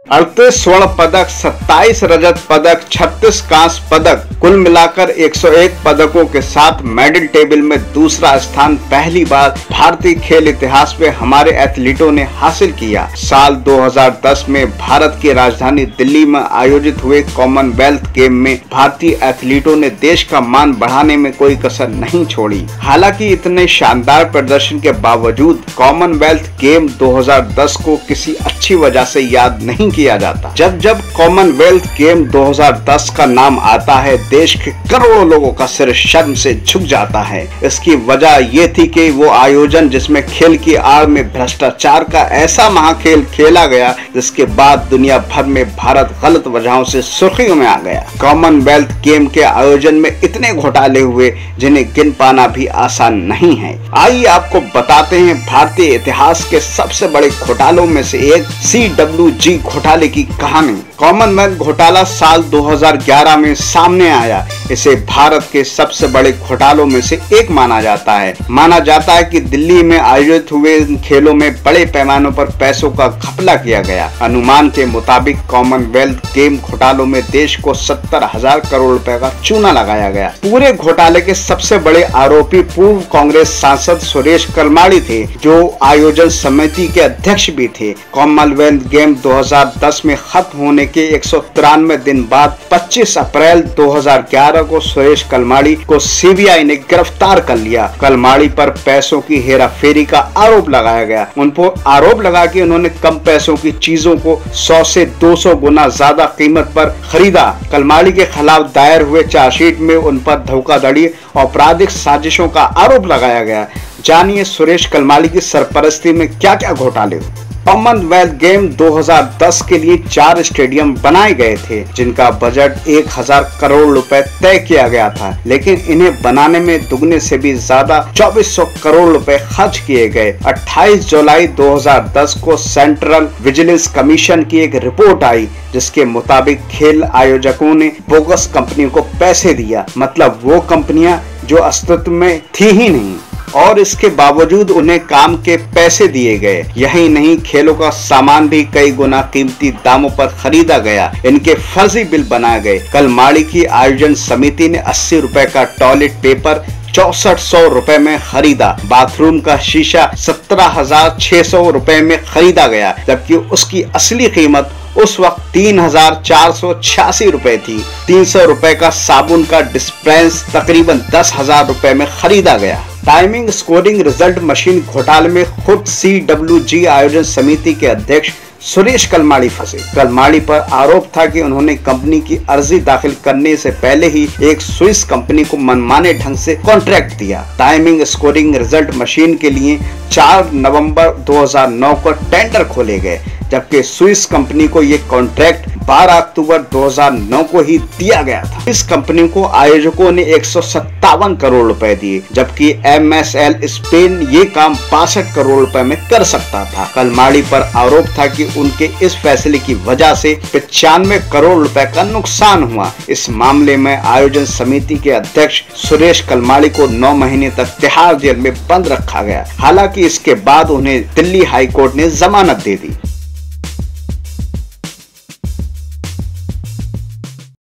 38 स्वर्ण पदक, 27 रजत पदक, 36 कांस्य पदक, कुल मिलाकर 101 पदकों के साथ मेडल टेबल में दूसरा स्थान पहली बार भारतीय खेल इतिहास में हमारे एथलीटों ने हासिल किया। साल 2010 में भारत की राजधानी दिल्ली में आयोजित हुए कॉमनवेल्थ गेम में भारतीय एथलीटों ने देश का मान बढ़ाने में कोई कसर नहीं छोड़ी। हालांकि इतने शानदार प्रदर्शन के बावजूद कॉमनवेल्थ गेम 2010 को किसी अच्छी वजह से याद नहीं किया जाता। जब कॉमनवेल्थ गेम 2010 का नाम आता है, देश के करोड़ों लोगों का सिर शर्म से झुक जाता है। इसकी वजह ये थी कि वो आयोजन जिसमें खेल की आड़ में भ्रष्टाचार का ऐसा महाखेल खेला गया, जिसके बाद दुनिया भर में भारत गलत वजहों से सुर्खियों में आ गया। कॉमनवेल्थ गेम के आयोजन में इतने घोटाले हुए जिन्हें गिन पाना भी आसान नहीं है। आइए आपको बताते हैं भारतीय इतिहास के सबसे बड़े घोटालों में से एक CWG घोटाले की कहानी। कॉमनवेल्थ घोटाला साल 2011 में सामने आया। इसे भारत के सबसे बड़े घोटालों में से एक माना जाता है। माना जाता है कि दिल्ली में आयोजित हुए खेलों में बड़े पैमानों पर पैसों का घपला किया गया। अनुमान के मुताबिक कॉमनवेल्थ गेम घोटालों में देश को 70,000 करोड़ रुपए का चूना लगाया गया। पूरे घोटाले के सबसे बड़े आरोपी पूर्व कांग्रेस सांसद सुरेश कलमाड़ी थे, जो आयोजन समिति के अध्यक्ष भी थे। कॉमनवेल्थ गेम 2010 में खत्म होने के 193 दिन बाद 25 अप्रैल 2011 को सुरेश कलमाड़ी को CBI ने गिरफ्तार कर लिया। कलमाड़ी पर पैसों की हेराफेरी का आरोप लगाया गया। उन पर आरोप लगा कि उन्होंने कम पैसों की चीजों को 100 से 200 गुना ज्यादा कीमत पर खरीदा। कलमाड़ी के खिलाफ दायर हुए चार्जशीट में उन पर धोखाधड़ी और आपराधिक साजिशों का आरोप लगाया गया। जानिए सुरेश कलमाड़ी की सरपरस्ती में क्या क्या घोटाले हुए। कॉमनवेल्थ गेम 2010 के लिए 4 स्टेडियम बनाए गए थे, जिनका बजट 1000 करोड़ रुपए तय किया गया था, लेकिन इन्हें बनाने में दुगने से भी ज्यादा 2400 करोड़ रुपए खर्च किए गए। 28 जुलाई 2010 को सेंट्रल विजिलेंस कमीशन की एक रिपोर्ट आई, जिसके मुताबिक खेल आयोजकों ने बोगस कंपनियों को पैसे दिया, मतलब वो कंपनियां जो अस्तित्व में थी ही नहीं, और इसके बावजूद उन्हें काम के पैसे दिए गए। यही नहीं, खेलों का सामान भी कई गुना कीमती दामों पर खरीदा गया। इनके फर्जी बिल बनाए गए। कलमाड़ी की आयोजन समिति ने 80 रुपए का टॉयलेट पेपर 6400 रुपए में खरीदा। बाथरूम का शीशा 17,600 रुपए में खरीदा गया, जबकि उसकी असली कीमत उस वक्त 3,486 रुपए थी। 300 रुपए का साबुन का डिस्पेंस तकरीबन 10,000 रुपए में खरीदा गया। टाइमिंग स्कोरिंग रिजल्ट मशीन घोटाले में खुद CWG आयोजन समिति के अध्यक्ष सुरेश कलमाड़ी फंसे। कलमाड़ी पर आरोप था कि उन्होंने कंपनी की अर्जी दाखिल करने से पहले ही एक स्विस कंपनी को मनमाने ढंग से कॉन्ट्रैक्ट दिया। टाइमिंग स्कोरिंग रिजल्ट मशीन के लिए 4 नवंबर 2009 को टेंडर खोले गए, जबकि स्विस कंपनी को ये कॉन्ट्रैक्ट 12 अक्टूबर 2009 को ही दिया गया था। इस कंपनी को आयोजकों ने 157 करोड़ रुपए दिए, जबकि MSL स्पेन ये काम 62 करोड़ रुपए में कर सकता था। कलमाड़ी पर आरोप था कि उनके इस फैसले की वजह से 95 करोड़ रुपए का नुकसान हुआ। इस मामले में आयोजन समिति के अध्यक्ष सुरेश कलमाड़ी को 9 महीने तक तिहाड़ जेल में बंद रखा गया। हालांकि इसके बाद उन्हें दिल्ली हाई कोर्ट ने जमानत दे दी।